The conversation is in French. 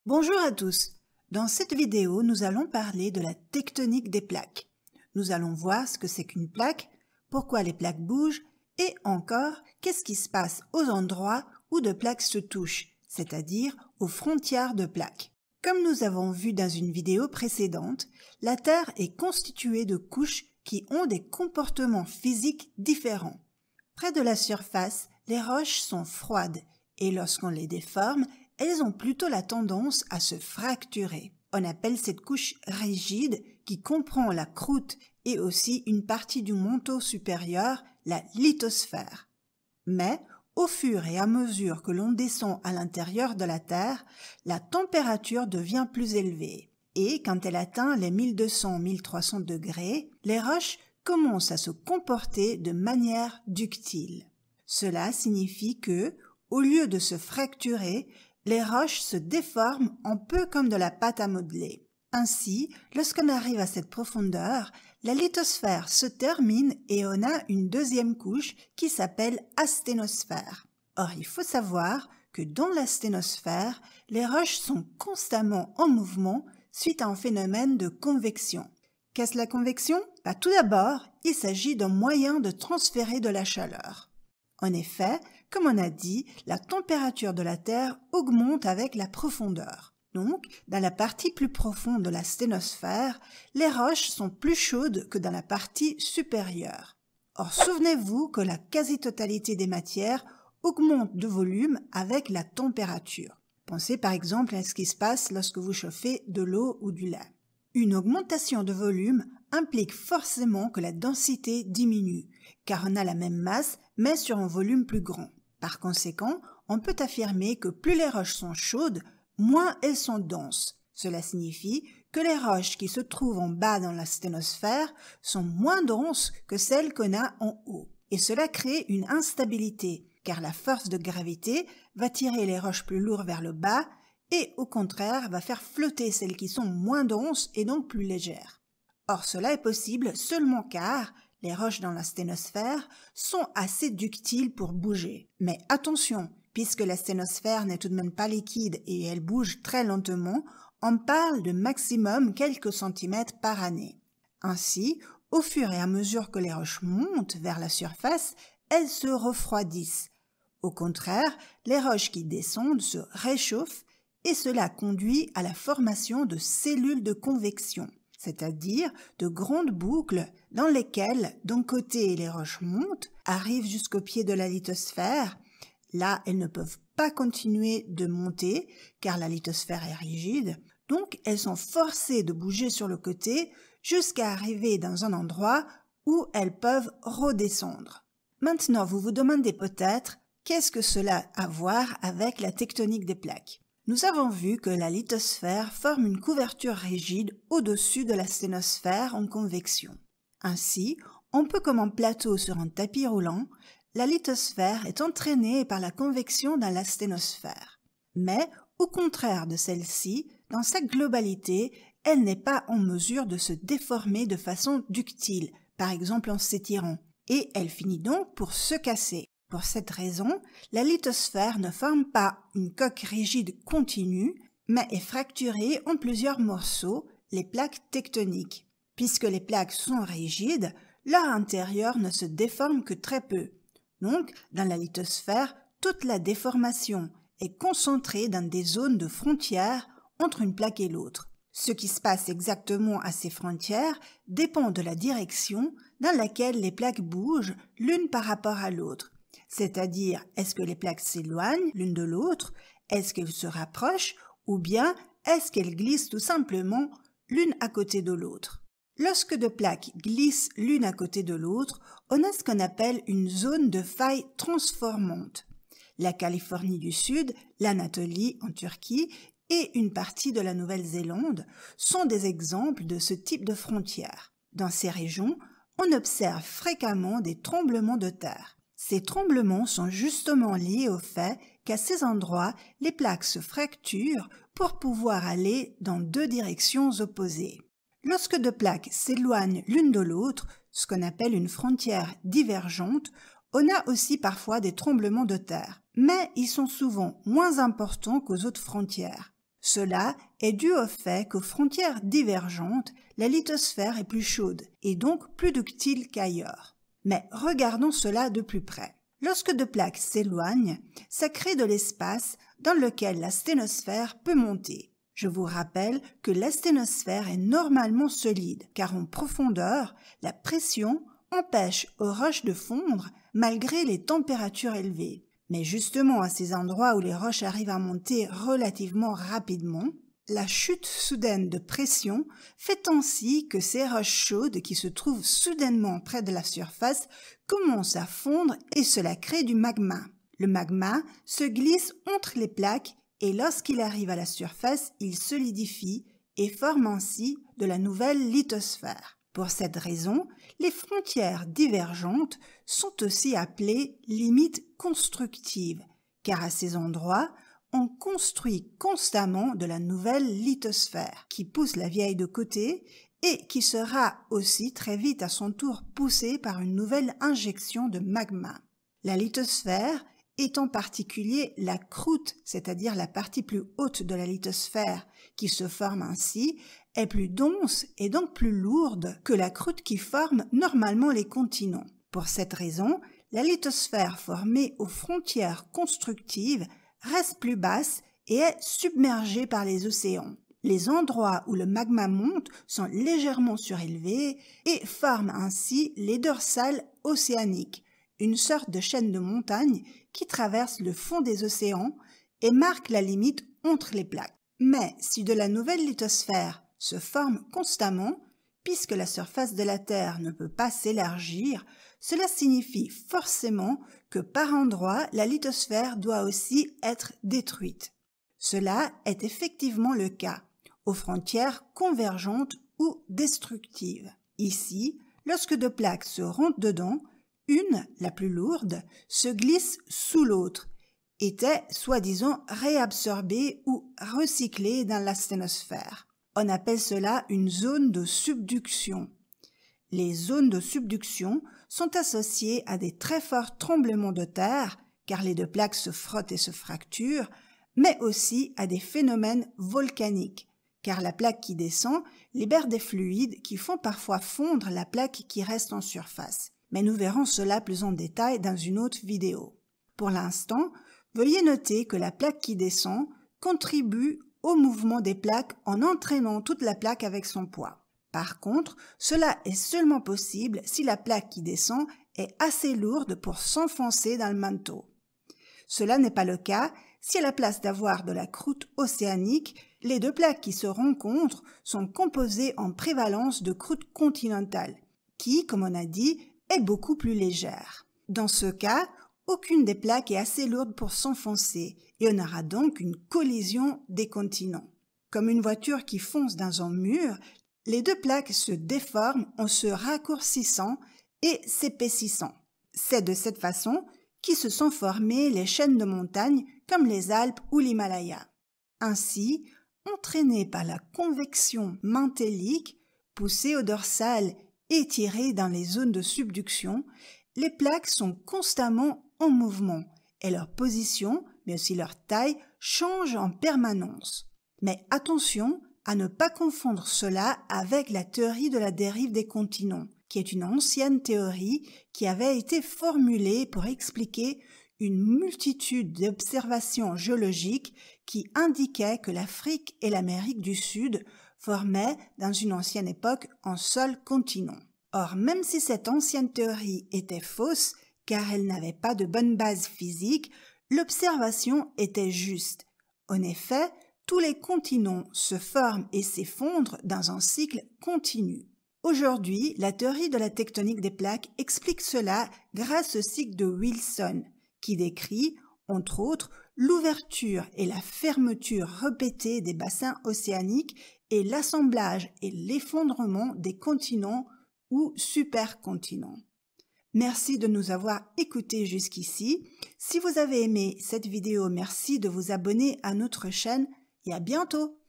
Bonjour à tous. Dans cette vidéo, nous allons parler de la tectonique des plaques. Nous allons voir ce que c'est qu'une plaque, pourquoi les plaques bougent et encore qu'est-ce qui se passe aux endroits où deux plaques se touchent, c'est-à-dire aux frontières de plaques. Comme nous avons vu dans une vidéo précédente, la Terre est constituée de couches qui ont des comportements physiques différents. Près de la surface, les roches sont froides et lorsqu'on les déforme, elles ont plutôt la tendance à se fracturer. On appelle cette couche rigide qui comprend la croûte et aussi une partie du manteau supérieur, la lithosphère. Mais au fur et à mesure que l'on descend à l'intérieur de la Terre, la température devient plus élevée. Et quand elle atteint les 1200-1300 degrés, les roches commencent à se comporter de manière ductile. Cela signifie que, au lieu de se fracturer, les roches se déforment un peu comme de la pâte à modeler. Ainsi, lorsqu'on arrive à cette profondeur, la lithosphère se termine et on a une deuxième couche qui s'appelle asténosphère. Or, il faut savoir que dans l'asténosphère, les roches sont constamment en mouvement suite à un phénomène de convection. Qu'est-ce la convection? Tout d'abord, il s'agit d'un moyen de transférer de la chaleur. En effet, comme on a dit, la température de la Terre augmente avec la profondeur. Donc, dans la partie plus profonde de la sténosphère, les roches sont plus chaudes que dans la partie supérieure. Or, souvenez-vous que la quasi-totalité des matières augmente de volume avec la température. Pensez par exemple à ce qui se passe lorsque vous chauffez de l'eau ou du lait. Une augmentation de volume implique forcément que la densité diminue, car on a la même masse, mais sur un volume plus grand. Par conséquent, on peut affirmer que plus les roches sont chaudes, moins elles sont denses. Cela signifie que les roches qui se trouvent en bas dans la sténosphère sont moins denses que celles qu'on a en haut. Et cela crée une instabilité, car la force de gravité va tirer les roches plus lourdes vers le bas et au contraire va faire flotter celles qui sont moins denses et donc plus légères. Or cela est possible seulement car les roches dans la sténosphère sont assez ductiles pour bouger. Mais attention, puisque la sténosphère n'est tout de même pas liquide et elle bouge très lentement, on parle de maximum quelques centimètres par année. Ainsi, au fur et à mesure que les roches montent vers la surface, elles se refroidissent. Au contraire, les roches qui descendent se réchauffent et cela conduit à la formation de cellules de convection, c'est-à-dire de grandes boucles dans lesquelles, d'un côté, les roches montent, arrivent jusqu'au pied de la lithosphère. Là, elles ne peuvent pas continuer de monter car la lithosphère est rigide, donc elles sont forcées de bouger sur le côté jusqu'à arriver dans un endroit où elles peuvent redescendre. Maintenant, vous vous demandez peut-être qu'est-ce que cela a à voir avec la tectonique des plaques? Nous avons vu que la lithosphère forme une couverture rigide au-dessus de la sténosphère en convection. Ainsi, un peu comme un plateau sur un tapis roulant, la lithosphère est entraînée par la convection dans la sténosphère. Mais, au contraire de celle-ci, dans sa globalité, elle n'est pas en mesure de se déformer de façon ductile, par exemple en s'étirant, et elle finit donc pour se casser. Pour cette raison, la lithosphère ne forme pas une coque rigide continue, mais est fracturée en plusieurs morceaux, les plaques tectoniques. Puisque les plaques sont rigides, leur intérieur ne se déforme que très peu. Donc, dans la lithosphère, toute la déformation est concentrée dans des zones de frontières entre une plaque et l'autre. Ce qui se passe exactement à ces frontières dépend de la direction dans laquelle les plaques bougent l'une par rapport à l'autre. C'est-à-dire, est-ce que les plaques s'éloignent l'une de l'autre, est-ce qu'elles se rapprochent, ou bien est-ce qu'elles glissent tout simplement l'une à côté de l'autre. Lorsque deux plaques glissent l'une à côté de l'autre, on a ce qu'on appelle une zone de faille transformante. La Californie du Sud, l'Anatolie en Turquie et une partie de la Nouvelle-Zélande sont des exemples de ce type de frontières. Dans ces régions, on observe fréquemment des tremblements de terre. Ces tremblements sont justement liés au fait qu'à ces endroits, les plaques se fracturent pour pouvoir aller dans deux directions opposées. Lorsque deux plaques s'éloignent l'une de l'autre, ce qu'on appelle une frontière divergente, on a aussi parfois des tremblements de terre, mais ils sont souvent moins importants qu'aux autres frontières. Cela est dû au fait qu'aux frontières divergentes, la lithosphère est plus chaude et donc plus ductile qu'ailleurs. Mais regardons cela de plus près. Lorsque deux plaques s'éloignent, ça crée de l'espace dans lequel la sténosphère peut monter. Je vous rappelle que la sténosphère est normalement solide car en profondeur, la pression empêche aux roches de fondre malgré les températures élevées. Mais justement à ces endroits où les roches arrivent à monter relativement rapidement, la chute soudaine de pression fait ainsi que ces roches chaudes qui se trouvent soudainement près de la surface commencent à fondre et cela crée du magma. Le magma se glisse entre les plaques et lorsqu'il arrive à la surface, il solidifie et forme ainsi de la nouvelle lithosphère. Pour cette raison, les frontières divergentes sont aussi appelées limites constructives, car à ces endroits, on construit constamment de la nouvelle lithosphère qui pousse la vieille de côté et qui sera aussi très vite à son tour poussée par une nouvelle injection de magma. La lithosphère est en particulier la croûte, c'est-à-dire la partie plus haute de la lithosphère qui se forme ainsi, est plus dense et donc plus lourde que la croûte qui forme normalement les continents. Pour cette raison, la lithosphère formée aux frontières constructives reste plus basse et est submergée par les océans. Les endroits où le magma monte sont légèrement surélevés et forment ainsi les dorsales océaniques, une sorte de chaîne de montagnes qui traverse le fond des océans et marque la limite entre les plaques. Mais si de la nouvelle lithosphère se forme constamment, puisque la surface de la Terre ne peut pas s'élargir, cela signifie forcément que par endroits, la lithosphère doit aussi être détruite. Cela est effectivement le cas, aux frontières convergentes ou destructives. Ici, lorsque deux plaques se rentrent dedans, une, la plus lourde, se glisse sous l'autre, était soi-disant réabsorbée ou recyclée dans la sténosphère. On appelle cela une zone de subduction. Les zones de subduction sont associées à des très forts tremblements de terre, car les deux plaques se frottent et se fracturent, mais aussi à des phénomènes volcaniques, car la plaque qui descend libère des fluides qui font parfois fondre la plaque qui reste en surface. Mais nous verrons cela plus en détail dans une autre vidéo. Pour l'instant, veuillez noter que la plaque qui descend contribue au mouvement des plaques en entraînant toute la plaque avec son poids. Par contre, cela est seulement possible si la plaque qui descend est assez lourde pour s'enfoncer dans le manteau. Cela n'est pas le cas si à la place d'avoir de la croûte océanique, les deux plaques qui se rencontrent sont composées en prévalence de croûte continentale, qui, comme on a dit, est beaucoup plus légère. Dans ce cas, aucune des plaques est assez lourde pour s'enfoncer et on aura donc une collision des continents. Comme une voiture qui fonce dans un mur, les deux plaques se déforment en se raccourcissant et s'épaississant. C'est de cette façon qui se sont formées les chaînes de montagnes comme les Alpes ou l'Himalaya. Ainsi, entraînées par la convection mantélique, poussées au dorsal et tirées dans les zones de subduction, les plaques sont constamment en mouvement et leur position, mais aussi leur taille, changent en permanence. Mais attention à ne pas confondre cela avec la théorie de la dérive des continents, qui est une ancienne théorie qui avait été formulée pour expliquer une multitude d'observations géologiques qui indiquaient que l'Afrique et l'Amérique du Sud formaient, dans une ancienne époque, un seul continent. Or, même si cette ancienne théorie était fausse, car elle n'avait pas de bonne base physique, l'observation était juste. En effet, tous les continents se forment et s'effondrent dans un cycle continu. Aujourd'hui, la théorie de la tectonique des plaques explique cela grâce au cycle de Wilson, qui décrit, entre autres, l'ouverture et la fermeture répétée des bassins océaniques et l'assemblage et l'effondrement des continents ou supercontinents. Merci de nous avoir écoutés jusqu'ici. Si vous avez aimé cette vidéo, merci de vous abonner à notre chaîne et à bientôt.